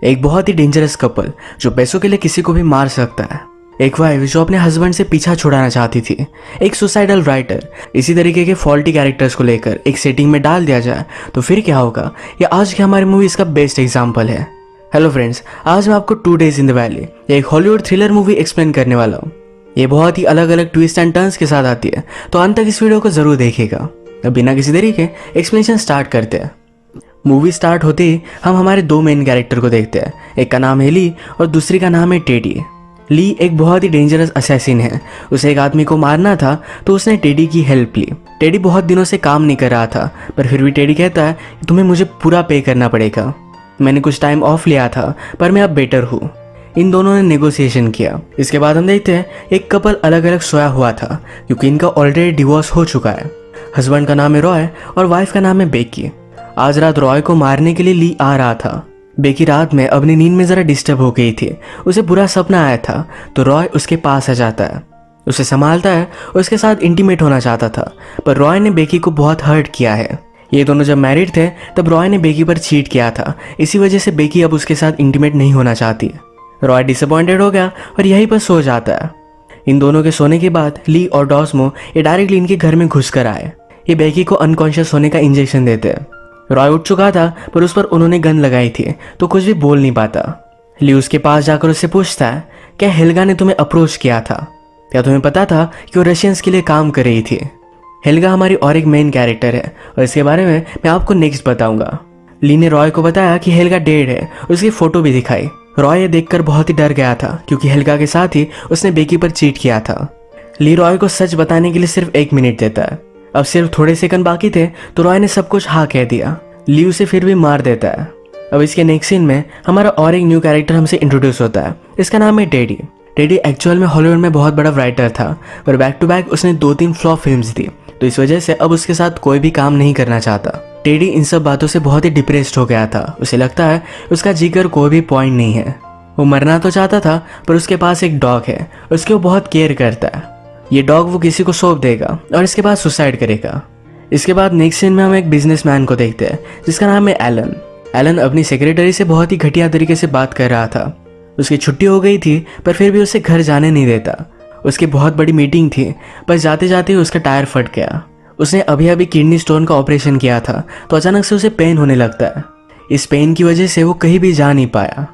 एक बहुत ही dangerous couple जो पैसों के लिए किसी को भी मार सकता है। एक वाइफ जो अपने हस्बैंड से पीछा छुड़ाना चाहती थी। एक सुसाइडल राइटर। इसी तरीके के फॉल्टी कैरेक्टर्स को लेकर एक सेटिंग में डाल दिया जाए तो फिर क्या होगा, ये आज की हमारी मूवी इसका बेस्ट एग्जाम्पल है। हेलो फ्रेंड्स, आज मैं आपको 2 Days in the Valley एक हॉलीवुड थ्रिलर मूवी एक्सप्लेन करने वाला हूँ। ये बहुत ही अलग अलग ट्विस्ट एंड टर्न्स के साथ आती है, तो अंत तक इस वीडियो को जरूर देखिएगा। अब बिना किसी देरी के एक्सप्लेनेशन स्टार्ट करते हैं। मूवी स्टार्ट होते ही हम हमारे 2 मेन कैरेक्टर को देखते हैं। एक का नाम है ली और दूसरी का नाम है टेडी। ली एक बहुत ही डेंजरस असैसिन है। उसे एक आदमी को मारना था तो उसने टेडी की हेल्प ली। टेडी बहुत दिनों से काम नहीं कर रहा था, पर फिर भी टेडी कहता है कि तुम्हें मुझे पूरा पे करना पड़ेगा। मैंने कुछ टाइम ऑफ लिया था पर मैं अब बेटर हूँ। इन दोनों ने नेगोशिएशन किया। इसके बाद हम देखते हैं एक कपल अलग अलग सोया हुआ था क्योंकि इनका ऑलरेडी डिवोर्स हो चुका है। हस्बैंड का नाम है रॉय और वाइफ का नाम है बेकी। आज रात रॉय को मारने के लिए ली आ रहा था। बेकी रात में अपनी नींद में जरा डिस्टर्ब हो गई थी। उसे बुरा सपना आया था तो रॉय उसके पास आ जाता है, उसे संभालता है और उसके साथ इंटीमेट होना चाहता था, पर रॉय ने बेकी को बहुत हर्ट किया है। ये दोनों जब मैरिड थे तब रॉय ने बेकी पर चीट किया था, इसी वजह से बेकी अब उसके साथ इंटीमेट नहीं होना चाहती। रॉय डिसअपॉइंटेड हो गया और यहीं पर सो जाता है। इन दोनों के सोने के बाद ली और डॉस्मो ये डायरेक्टली इनके घर में घुस कर आए। ये बेकी को अनकॉन्शियस होने का इंजेक्शन देते हैं। रॉय उठ चुका था पर उस पर उन्होंने गन लगाई थी तो कुछ भी बोल नहीं पाता। ली उसके पास जाकर उससे पूछता है, क्या हेल्गा ने तुम्हें अप्रोच किया था? क्या तुम्हें पता था कि वो रशियंस के लिए काम कर रही थी? हेल्गा हमारी और एक मेन कैरेक्टर है और इसके बारे में मैं आपको नेक्स्ट बताऊंगा। ली ने रॉय को बताया कि हेल्गा डेड है, उसकी फोटो भी दिखाई। रॉय ये देखकर बहुत ही डर गया था क्योंकि हेल्गा के साथ ही उसने बेकी पर चीट किया था। ली रॉय को सच बताने के लिए सिर्फ 1 मिनट देता है। अब सिर्फ थोड़े सेकंड बाकी थे तो रॉय ने सब कुछ हाँ कह दिया। ली उसे फिर भी मार देता है। अब इसके नेक्स्ट सीन में हमारा और एक न्यू कैरेक्टर हमसे इंट्रोड्यूस होता है। इसका नाम है टेडी। टेडी एक्चुअल में हॉलीवुड में बहुत बड़ा राइटर था, पर बैक टू बैक उसने 2-3 फ्लॉप फिल्म्स दी, तो इस वजह से अब उसके साथ कोई भी काम नहीं करना चाहता। टेडी इन सब बातों से बहुत ही डिप्रेस्ड हो गया था। उसे लगता है उसका जीकर कोई भी पॉइंट नहीं है। वो मरना तो चाहता था पर उसके पास एक डॉग है, उसके वो बहुत केयर करता है। ये डॉग वो किसी को सौंप देगा और इसके बाद सुसाइड करेगा। इसके बाद नेक्स्ट सीन में हम एक बिजनेसमैन को देखते हैं जिसका नाम है एलन। एलन अपनी सेक्रेटरी से बहुत ही घटिया तरीके से बात कर रहा था। उसकी छुट्टी हो गई थी पर फिर भी उसे घर जाने नहीं देता। उसकी बहुत बड़ी मीटिंग थी पर जाते जाते ही उसका टायर फट गया। उसने अभी अभी किडनी स्टोन का ऑपरेशन किया था तो अचानक से उसे पेन होने लगता है। इस पेन की वजह से वो कहीं भी जा नहीं पाया।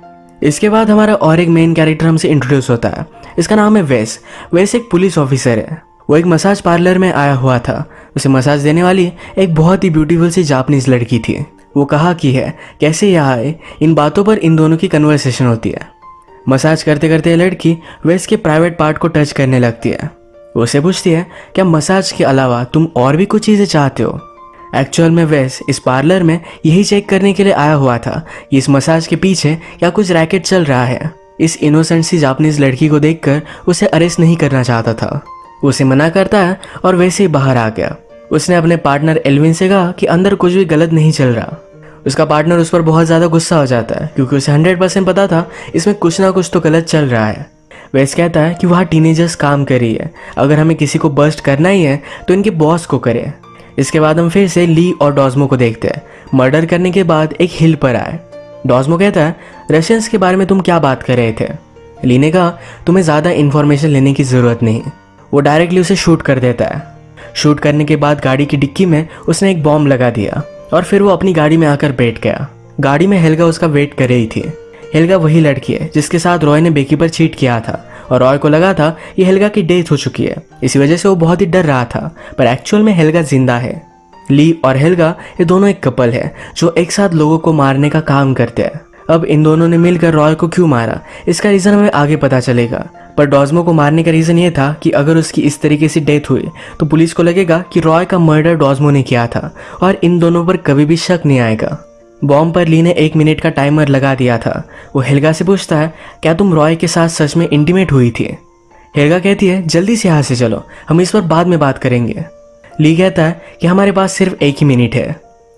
इसके बाद हमारा और एक मेन कैरेक्टर हमसे इंट्रोड्यूस होता है। इसका नाम है वेस। वेस एक पुलिस ऑफिसर है। वो एक मसाज पार्लर में आया हुआ था। उसे मसाज देने वाली एक बहुत ही ब्यूटीफुल सी जापानीज लड़की थी। वो कहा कि है कैसे यहाँ आए, इन बातों पर इन दोनों की कन्वर्सेशन होती है। मसाज करते करते लड़की वेस के प्राइवेट पार्ट को टच करने लगती है। वो उसे पूछती है, क्या मसाज के अलावा तुम और भी कुछ चीज़ें चाहते हो? एक्चुअल में वेस इस पार्लर में यही चेक करने के लिए आया हुआ था कि इस मसाज के पीछे क्या कुछ रैकेट चल रहा है। इस इनोसेंट सी जापानीज लड़की को देखकर उसे अरेस्ट नहीं करना चाहता था। उसे मना करता है और वैसे ही बाहर आ गया। उसने अपने पार्टनर एल्विन से कहा कि अंदर कुछ भी गलत नहीं चल रहा। उसका पार्टनर उस पर बहुत ज़्यादा गुस्सा हो जाता है क्योंकि उसे 100% पता था इसमें कुछ ना कुछ तो गलत चल रहा है। वेस कहता है कि वहाँ टीनेजर्स काम कर रही है, अगर हमें किसी को बस्ट करना ही है तो इनके बॉस को करे। इसके बाद हम फिर से ली और डॉस्मो को देखते हैं। मर्डर करने के बाद एक हिल पर आए। डॉस्मो कहता है, रशियंस के बारे में तुम क्या बात कर रहे थे? ली ने कहा, तुम्हें ज़्यादा इन्फॉर्मेशन लेने की ज़रूरत नहीं। वो डायरेक्टली उसे शूट कर देता है। शूट करने के बाद गाड़ी की डिक्की में उसने एक बॉम्ब लगा दिया और फिर वो अपनी गाड़ी में आकर बैठ गया। गाड़ी में हेल्गा उसका वेट कर रही थी। हेल्गा वही लड़की है जिसके साथ रॉय ने बेकी पर चीट किया था और रॉय को लगा था ये हेल्गा की डेथ हो चुकी है, इसी वजह से वो बहुत ही डर रहा था, पर एक्चुअल में हेल्गा जिंदा है। ली और हेल्गा ये दोनों एक कपल है जो एक साथ लोगों को मारने का काम करते हैं। अब इन दोनों ने मिलकर रॉय को क्यों मारा इसका रीज़न हमें आगे पता चलेगा, पर डॉस्मो को मारने का रीज़न ये था कि अगर उसकी इस तरीके से डेथ हुई तो पुलिस को लगेगा कि रॉय का मर्डर डॉस्मो ने किया था और इन दोनों पर कभी भी शक नहीं आएगा। बॉम्ब पर ली ने 1 मिनट का टाइमर लगा दिया था। वो हेल्गा से पूछता है, क्या तुम रॉय के साथ सच में इंटीमेट हुई थी? हेल्गा कहती है, जल्दी से यहाँ से चलो, हम इस पर बाद में बात करेंगे। ली कहता है कि हमारे पास सिर्फ 1 ही मिनट है।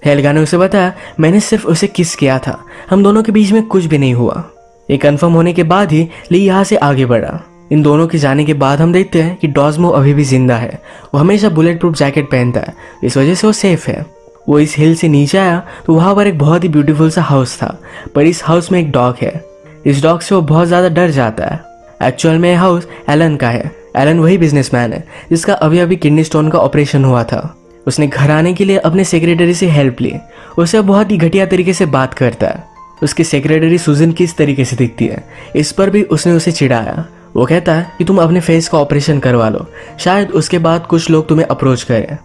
हेल्गा ने उसे बताया, मैंने सिर्फ उसे किस किया था, हम दोनों के बीच में कुछ भी नहीं हुआ। ये कंफर्म होने के बाद ही ली यहाँ से आगे बढ़ा। इन दोनों के जाने के बाद हम देखते हैं कि डॉस्मो अभी भी जिंदा है। वो हमेशा बुलेट प्रूफ जैकेट पहनता है, इस वजह से वो सेफ है। वो इस हिल से नीचे आया तो वहाँ पर एक बहुत ही ब्यूटीफुल सा हाउस था, पर इस हाउस में एक डॉग है। इस डॉग से वो बहुत ज़्यादा डर जाता है। एक्चुअल में हाउस एलन का है। एलन वही बिजनेसमैन है जिसका अभी अभी किडनी स्टोन का ऑपरेशन हुआ था। उसने घर आने के लिए अपने सेक्रेटरी से हेल्प ली। उसे बहुत ही घटिया तरीके से बात करता है। उसकी सेक्रेटरी सुजन किस तरीके से दिखती है, इस पर भी उसने उसे चिढ़ाया। वो कहता है कि तुम अपने फेस का ऑपरेशन करवा लो, शायद उसके बाद कुछ लोग तुम्हें अप्रोच करें।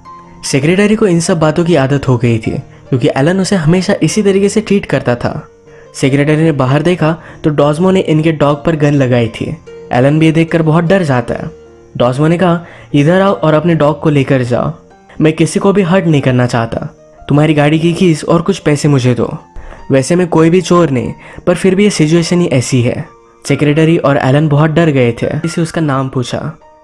सेक्रेटरी को इन सब बातों की आदत हो गई थी क्योंकि एलन उसे हमेशा इसी तरीके से ट्रीट करता था। सेक्रेटरी ने बाहर देखा तो डॉजमो ने इनके डॉग पर गन लगाई थी। एलन भी ये देखकर बहुत डर जाता है। डॉजमो ने कहा, इधर आओ और अपने डॉग को लेकर जाओ। मैं किसी को भी हर्ट नहीं करना चाहता। तुम्हारी गाड़ी की कीज और कुछ पैसे मुझे दो। वैसे मैं कोई भी चोर नहीं, पर फिर भी ये सिचुएशन ही ऐसी है। सेक्रेटरी और एलन बहुत डर गए थे। इसे उसका नाम पूछा।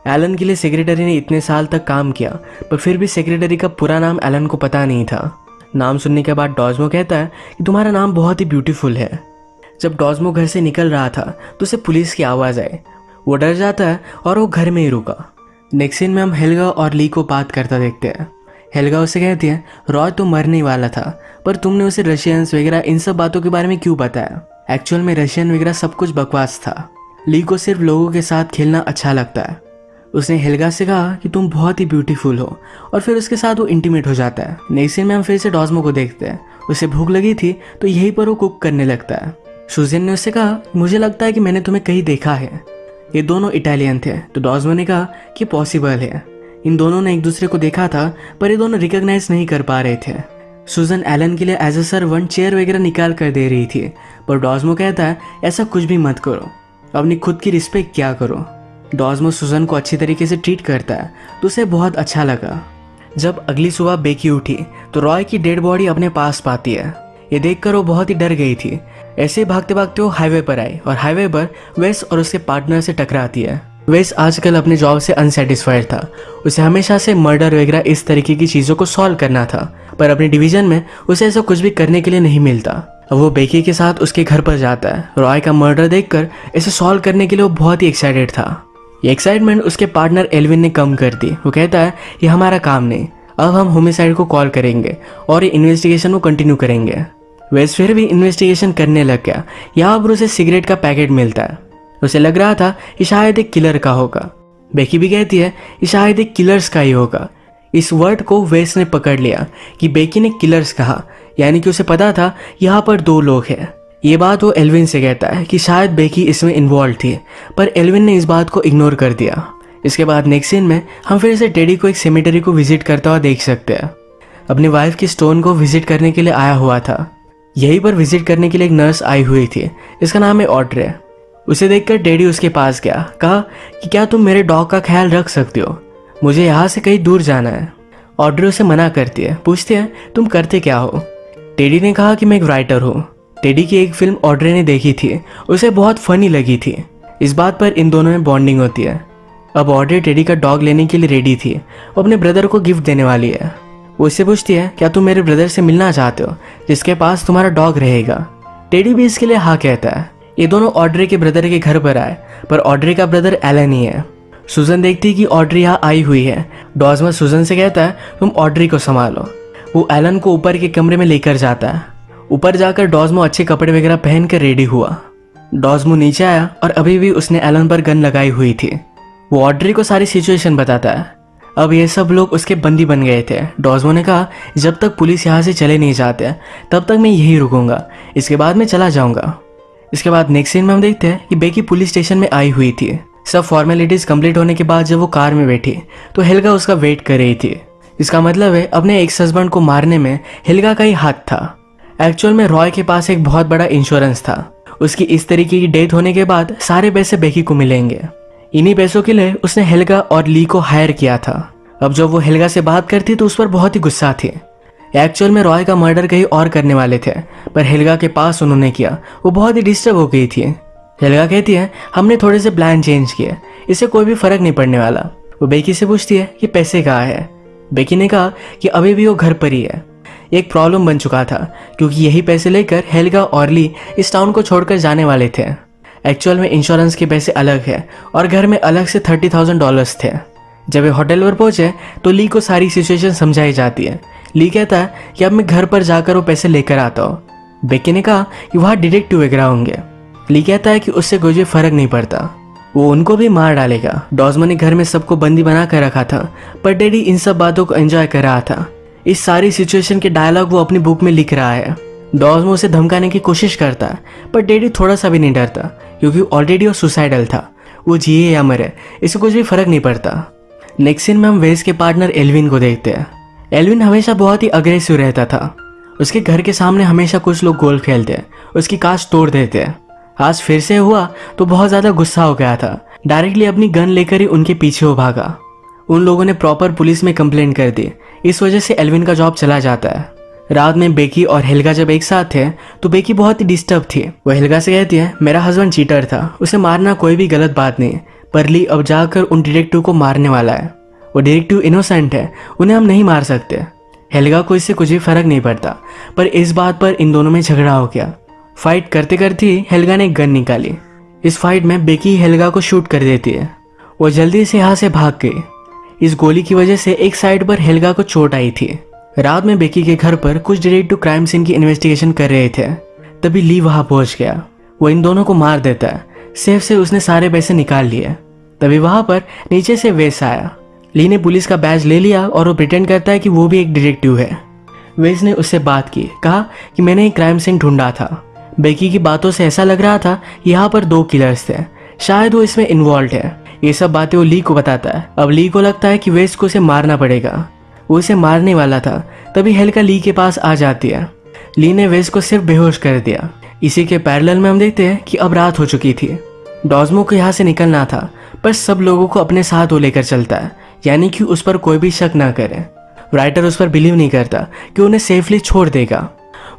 एलन के लिए सेक्रेटरी ने इतने साल तक काम किया, पर फिर भी सेक्रेटरी का पूरा नाम एलन को पता नहीं था। नाम सुनने के बाद डॉजमो कहता है कि तुम्हारा नाम बहुत ही ब्यूटीफुल है। जब डॉजमो घर से निकल रहा था तो उसे पुलिस की आवाज़ आई। वो डर जाता है और वो घर में ही रुका। नेक्स्ट सीन में हम हेल्गा और ली को बात करता देखते हैं। हेल्गा उसे कहती है, रॉय तो मरने वाला था, पर तुमने उसे रशियंस वगैरह इन सब बातों के बारे में क्यों बताया? एक्चुअल में रशियन वगैरह सब कुछ बकवास था। ली को सिर्फ लोगों के साथ खेलना अच्छा लगता है। उसने हेल्गा से कहा कि तुम बहुत ही ब्यूटीफुल हो और फिर उसके साथ वो इंटीमेट हो जाता है। नेक्स्ट सीन में हम फिर से डॉजमो को देखते हैं। उसे भूख लगी थी तो यहीं पर वो कुक करने लगता है। सुजन ने उससे कहा, मुझे लगता है कि मैंने तुम्हें कहीं देखा है। ये दोनों इटालियन थे। तो डॉजमो ने कहा कि पॉसिबल है। इन दोनों ने एक दूसरे को देखा था, पर ये दोनों रिकॉग्नाइज नहीं कर पा रहे थे। सुजन एलन के लिए एज अ सर्वेंट चेयर वगैरह निकाल कर दे रही थी, पर डॉजमो कहता है ऐसा कुछ भी मत करो, अपनी खुद की रिस्पेक्ट क्या करो। डॉजमो सुजन को अच्छी तरीके से ट्रीट करता है तो उसे बहुत अच्छा लगा। जब अगली सुबह बेकी उठी तो रॉय की डेड बॉडी अपने पास पाती है। ये देखकर वो बहुत ही डर गई थी। ऐसे ही भागते भागते वो हाईवे पर आई और हाईवे पर वेस और उसके पार्टनर से टकराती है। वेस आजकल अपने जॉब से अनसेटिस्फाइड था। उसे हमेशा से मर्डर वगैरह इस तरीके की चीज़ों को सॉल्व करना था, पर अपने डिवीजन में उसे ऐसा कुछ भी करने के लिए नहीं मिलता। अब वो बेकी के साथ उसके घर पर जाता है। रॉय का मर्डर देखकर इसे सॉल्व करने के लिए वो बहुत ही एक्साइटेड था। ये एक्साइटमेंट उसके पार्टनर एल्विन ने कम कर दी। वो कहता है ये हमारा काम नहीं, अब हम होमिसाइड को कॉल करेंगे और ये इन्वेस्टिगेशन को कंटिन्यू करेंगे। वेस फिर भी इन्वेस्टिगेशन करने लग गया। यहाँ पर उसे सिगरेट का पैकेट मिलता है। उसे लग रहा था कि शायद एक किलर का होगा। बेकी भी कहती है कि शायद एक किलर्स का ही होगा। इस वर्ड को वेस ने पकड़ लिया कि बेकी ने किलर्स कहा, यानी कि उसे पता था यहाँ पर दो लोग हैं। ये बात वो एल्विन से कहता है कि शायद बेकी इसमें इन्वॉल्व थी, पर एल्विन ने इस बात को इग्नोर कर दिया। इसके बाद नेक्स्ट सीन में हम फिर से टेडी को एक सेमेटरी को विजिट करता हुआ देख सकते हैं। अपनी वाइफ की स्टोन को विजिट करने के लिए आया हुआ था। यहीं पर विजिट करने के लिए एक नर्स आई हुई थी, इसका नाम है ऑड्रे। उसे देखकर टेडी उसके पास गया, कहा कि क्या तुम मेरे डॉग का ख्याल रख सकते हो, मुझे यहाँ से कहीं दूर जाना है। ऑड्रे उसे मना करती है, पूछती है तुम करते क्या हो। टेडी ने कहा कि मैं एक राइटर हूँ। टेडी की एक फिल्म ऑड्रे ने देखी थी, उसे बहुत फनी लगी थी। इस बात पर इन दोनों में बॉन्डिंग होती है। अब ऑड्रे टेडी का डॉग लेने के लिए रेडी थी। वो अपने ब्रदर को गिफ्ट देने वाली है। वो उससे पूछती है क्या तुम मेरे ब्रदर से मिलना चाहते हो जिसके पास तुम्हारा डॉग रहेगा। टेडी भी इसके लिए हाँ कहता है। ये दोनों ऑड्रे के ब्रदर के घर पर आए, पर ऑड्रे का ब्रदर एलन ही है। सुजन देखती है कि ऑड्रे यहाँ आई हुई है। डॉजमो सुजन से कहता है तुम ऑड्रे को संभालो। वो एलन को ऊपर के कमरे में लेकर जाता है। ऊपर जाकर डॉजमो अच्छे कपड़े वगैरह पहन कर रेडी हुआ। डॉजमो नीचे आया और अभी भी उसने एलन पर गन लगाई हुई थी। वो ऑड्रे को सारी सिचुएशन बताता है। अब ये सब लोग उसके बंदी बन गए थे। डॉजमो ने कहा जब तक पुलिस यहाँ से चले नहीं जाते तब तक मैं यहीं रुकूंगा, इसके बाद मैं चला जाऊंगा। इसके बाद नेक्स्ट सीन में हम देखते हैं कि बेकी पुलिस स्टेशन में आई हुई थी। सब फॉर्मेलिटीज कंप्लीट होने के बाद जब वो कार में बैठी तो हेल्गा उसका वेट कर रही थी। इसका मतलब है अपने एक्स हस्बैंड को मारने में हेल्गा का ही हाथ था। एक्चुअल में रॉय के पास एक बहुत बड़ा इंश्योरेंस था। उसकी इस तरीके की डेथ होने के बाद सारे पैसे बेकी को मिलेंगे। इन्हीं पैसों के लिए उसने हेल्गा और ली को हायर किया था। अब जब वो हेल्गा से बात करती तो उस पर बहुत ही गुस्सा थी। एक्चुअल में रॉय का मर्डर कहीं और करने वाले थे, पर हेल्गा के पास उन्होंने किया। वो बहुत ही डिस्टर्ब हो गई थी। हेल्गा कहती है हमने थोड़े से प्लान चेंज किए, इससे कोई भी फर्क नहीं पड़ने वाला। वो बेकी से पूछती है कि पैसे कहाँ है। बेकी ने कहा कि अभी भी वो घर पर ही है। एक प्रॉब्लम बन चुका था क्योंकि यही पैसे लेकर हेल्गा और ली इस टाउन को छोड़कर जाने वाले थे। एक्चुअल में इंश्योरेंस के पैसे अलग है और घर में अलग से $30,000 थे। जब वे होटल पर पहुंचे तो ली को सारी सिचुएशन समझाई जाती है, ली कहता है कि अब मैं घर पर जाकर वो पैसे लेकर आता हूँ। बेकी ने कहा कि वहाँ डिटेक्टिव वगैरह होंगे। ली कहता है कि उससे कोई फर्क नहीं पड़ता, वो उनको भी मार डालेगा। डॉजमो ने घर में सबको बंदी बना कर रखा था, पर डैडी इन सब बातों को एंजॉय कर रहा था। इस सारी सिचुएशन के डायलॉग वो अपनी बुक में लिख रहा है। डॉजमो उसे धमकाने की कोशिश करता है, पर डैडी थोड़ा सा भी नहीं डरता, क्योंकि ऑलरेडी वो सुसाइडल था। वो जिए या मरे इसे कुछ भी फर्क नहीं पड़ता। नेक्स्ट सीन में हम वेस के पार्टनर एल्विन को देखते हैं। एल्विन हमेशा बहुत ही अग्रेसिव रहता था। उसके घर के सामने हमेशा कुछ लोग गोल्फ खेलते हैं, उसकी कांच तोड़ देते हैं। आज फिर से हुआ तो बहुत ज़्यादा गुस्सा हो गया था। डायरेक्टली अपनी गन लेकर ही उनके पीछे वो भागा। उन लोगों ने प्रॉपर पुलिस में कंप्लेंट कर दी। इस वजह से एल्विन का जॉब चला जाता है। रात में बेकी और हेल्गा जब एक साथ थे तो बेकी बहुत ही डिस्टर्ब थी। वो हेल्गा से कहती है, मेरा हस्बैंड चीटर था, उसे मारना कोई भी गलत बात नहीं, पर ली अब जाकर उन डिटेक्टिव को मारने वाला है। वो डिटेक्टिव इनोसेंट है, उन्हें हम नहीं मार सकते। हेल्गा को इससे कुछ भी फर्क नहीं पड़ता, पर इस बात पर इन दोनों में झगड़ा हो गया। फाइट करते करते ही हेल्गा ने एक गन निकाली। इस फाइट में बेकी हेल्गा को शूट कर देती है। वो जल्दी से यहाँ से भाग गई। इस गोली की वजह से एक साइड पर हेल्गा को चोट आई थी। रात में बेकी के घर पर कुछ डिटेक्टिव क्राइम सीन की इन्वेस्टिगेशन कर रहे थे, तभी ली वहां पहुंच गया। वो इन दोनों को मार देता है। सेफ से उसने सारे पैसे निकाल लिए। तभी वहां पर नीचे से वेस आया। ली ने पुलिस का बैज ले लिया और वो प्रिटेंड करता है कि वो भी एक डिटेक्टिव है। वेस ने उससे बात की, कहा कि मैंने एक क्राइम सीन ढूंढा था। बेकी की बातों से ऐसा लग रहा था यहाँ पर 2 किलर्स थे, शायद वो इसमें इन्वॉल्व है। ये सब बातें वो ली को बताता है। अब ली को लगता है कि वेस को उसे मारना पड़ेगा। वो इसे मारने वाला था, तभी हेल्गा ली के पास आ जाती है। ली ने वेस को सिर्फ बेहोश कर दिया। इसी के पैरेलल में हम देखते हैं कि अब रात हो चुकी थी। डॉजमो को यहाँ से निकलना था, पर सब लोगों को अपने साथ वो लेकर चलता है, यानी कि उस पर कोई भी शक ना करे। राइटर उस पर बिलीव नहीं करता कि उन्हें सेफली छोड़ देगा।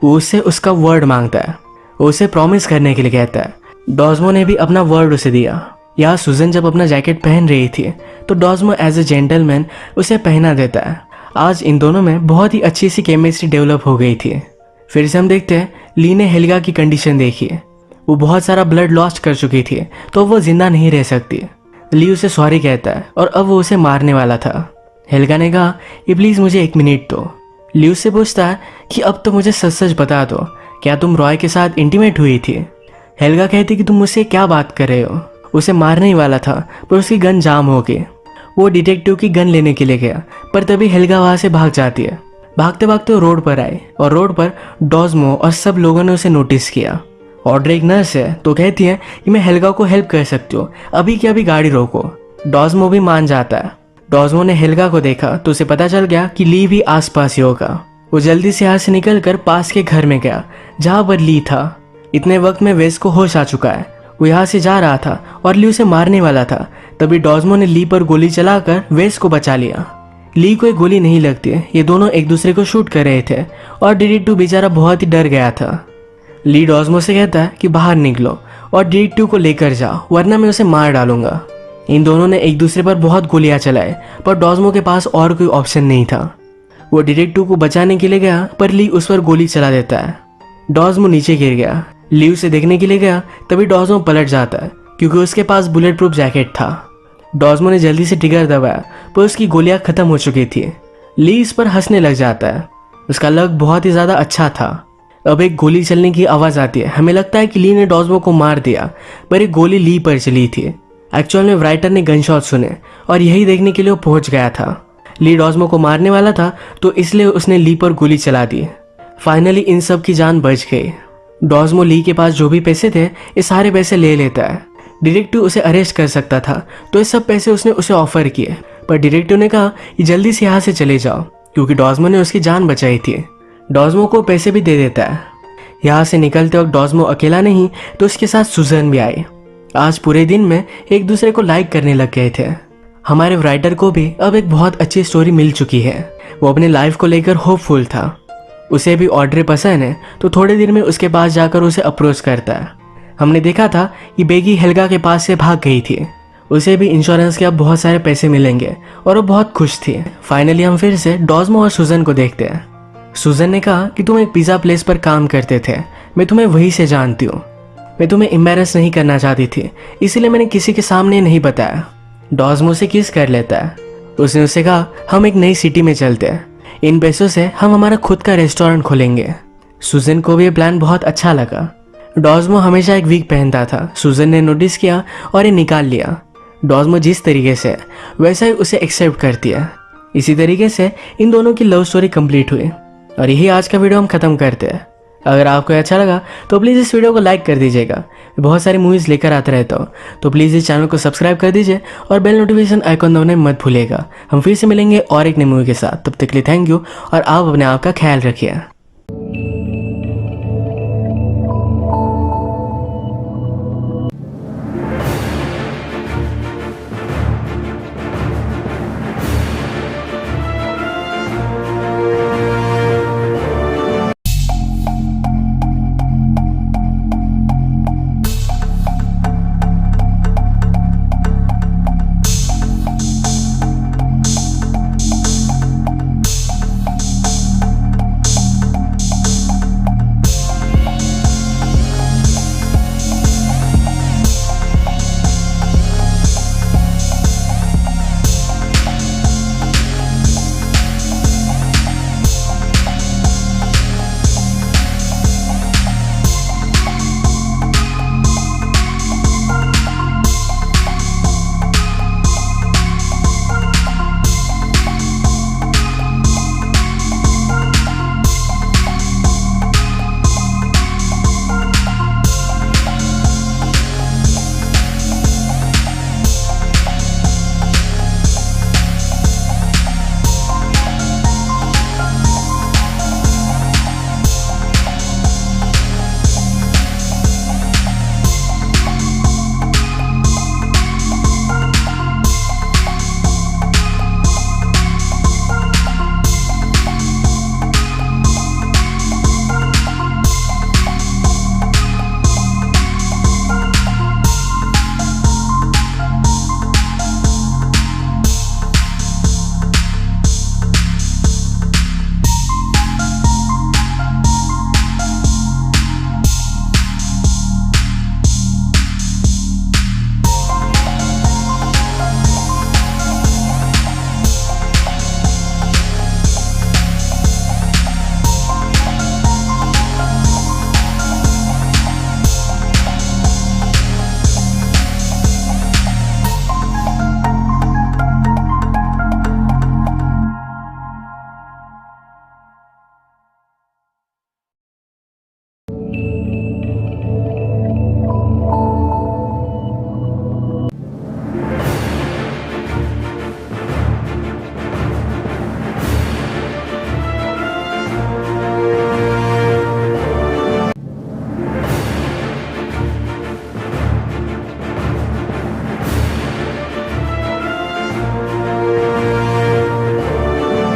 वो उससे उसका वर्ड मांगता है, वो उसे प्रॉमिस करने के लिए कहता है। डॉजमो ने भी अपना वर्ड उसे दिया। यहाँ सुजन जब अपना जैकेट पहन रही थी तो डॉजमो एज ए जेंटलमैन उसे पहना देता है। आज इन दोनों में बहुत ही अच्छी सी केमिस्ट्री डेवलप हो गई थी। फिर से हम देखते हैं ली ने हेल्गा की कंडीशन देखी। वो बहुत सारा ब्लड लॉस्ट कर चुकी थी, तो वो जिंदा नहीं रह सकती। ली उसे सॉरी कहता है और अब वो उसे मारने वाला था। हेल्गा ने कहा कि प्लीज मुझे 1 मिनट दो। ली उससे पूछता है कि अब तो मुझे सच सच बता दो, क्या तुम रॉय के साथ इंटीमेट हुई थी? हेल्गा कहती कि तुम मुझसे क्या बात कर रहे हो। उसे मारने ही वाला था, पर उसकी गन जाम हो गई। वो डिटेक्टिव की गन लेने के लिए गया, पर तभी हेल्गा वहां से भाग जाती है। भागते भागते वो रोड पर आए और रोड पर डॉजमो और सब लोगों ने उसे नोटिस किया। ऑड्रे एक नर्स है, तो कहती है कि मैं हेल्गा को हेल्प कर सकती हूँ, अभी की अभी गाड़ी रोको। डॉजमो भी मान जाता है। डॉजमो ने हेल्गा को देखा तो उसे पता चल गया कि ली भी आसपास ही होगा। वो जल्दी से यहाँ से निकलकर पास के घर में गया जहाँ पर ली था। इतने वक्त में वेस को होश आ चुका है। वो यहाँ से जा रहा था और ली उसे मारने वाला था, तभी डॉजमो ने ली पर गोली चलाकर वेस को बचा लिया। ली को एक गोली नहीं लगती, ये दोनों एक दूसरे को शूट कर रहे थे और डिटेक्टिव बेचारा बहुत ही डर गया था। ली डॉजमो से कहता है कि बाहर निकलो और डिटेक्टिव को लेकर जाओ, वरना मैं उसे मार डालूंगा। इन दोनों ने एक दूसरे पर बहुत गोलियां चलाए, पर डॉजमो के पास और कोई ऑप्शन नहीं था। वो डिटेक्टिव को बचाने के लिए गया, पर ली उस पर गोली चला देता है। डॉजमो नीचे गिर गया। ली उसे देखने के लिए गया, तभी डॉजमो पलट जाता है क्योंकि उसके पास बुलेट प्रूफ जैकेट था। डॉजमो ने जल्दी से ट्रिगर दबाया, पर उसकी गोलियां खत्म हो चुकी थी। ली इस पर हंसने लग जाता है। उसका लक बहुत ही ज्यादा अच्छा था। अब एक गोली चलने की आवाज आती है। हमें लगता है कि ली ने डॉजमो को मार दिया, पर एक गोली ली पर चली थी। एक्चुअल में राइटर ने गनशॉट सुने और यही देखने के लिए वो पहुंच गया था। ली डॉजमो को मारने वाला था, तो इसलिए उसने ली पर गोली चला दी। फाइनली इन सब की जान बच गई। डॉजमो ली के पास जो भी पैसे थे, ये सारे पैसे ले लेता है। डिटेक्टिव उसे अरेस्ट कर सकता था, तो ये सब पैसे उसने उसे ऑफर किए, पर डिटेक्टिव ने कहा कि जल्दी से यहाँ से चले जाओ, क्योंकि डॉजमो ने उसकी जान बचाई थी। डॉजमो को पैसे भी दे देता है। यहाँ से निकलते वक्त डॉजमो अकेला नहीं, तो उसके साथ सुजन भी आई। आज पूरे दिन में एक दूसरे को लाइक करने लग गए थे। हमारे राइटर को भी अब एक बहुत अच्छी स्टोरी मिल चुकी है। वो अपने लाइफ को लेकर होपफुल था। उसे भी ऑड्रे पसंद है, तो थोड़े दिन में उसके पास जाकर उसे अप्रोच करता है। हमने देखा था कि बेगी हेल्गा के पास से भाग गई थी। उसे भी इंश्योरेंस के अब बहुत सारे पैसे मिलेंगे और वो बहुत खुश थी। फाइनली हम फिर से डॉजमो और सुजन को देखते हैं। सुजन ने कहा कि तुम एक पिज़्ज़ा प्लेस पर काम करते थे, मैं तुम्हें वहीं से जानती हूँ। मैं तुम्हें एम्बैरस नहीं करना चाहती थी, इसीलिए मैंने किसी के सामने नहीं बताया। डॉजमो से किस कर लेता है। उसने उससे कहा हम एक नई सिटी में चलते हैं। इन पैसों से हम हमारा खुद का रेस्टोरेंट खोलेंगे। सुजन को भी ये प्लान बहुत अच्छा लगा। डॉजमो हमेशा एक वीक पहनता था। सुजन ने नोटिस किया और ये निकाल लिया। डॉजमो जिस तरीके से वैसा ही उसे एक्सेप्ट करती है। इसी तरीके से इन दोनों की लव स्टोरी कंप्लीट हुई और यही आज का वीडियो हम खत्म करते हैं। अगर आपको अच्छा लगा तो प्लीज़ इस वीडियो को लाइक कर दीजिएगा। बहुत सारी मूवीज़ लेकर आते रहता हूँ, तो प्लीज़ इस चैनल को सब्सक्राइब कर दीजिए और बेल नोटिफिकेशन आइकन दबाना मत भूलिएगा। हम फिर से मिलेंगे और एक नई मूवी के साथ। तब तक के लिए थैंक यू और आप अपने आप का ख्याल रखिए।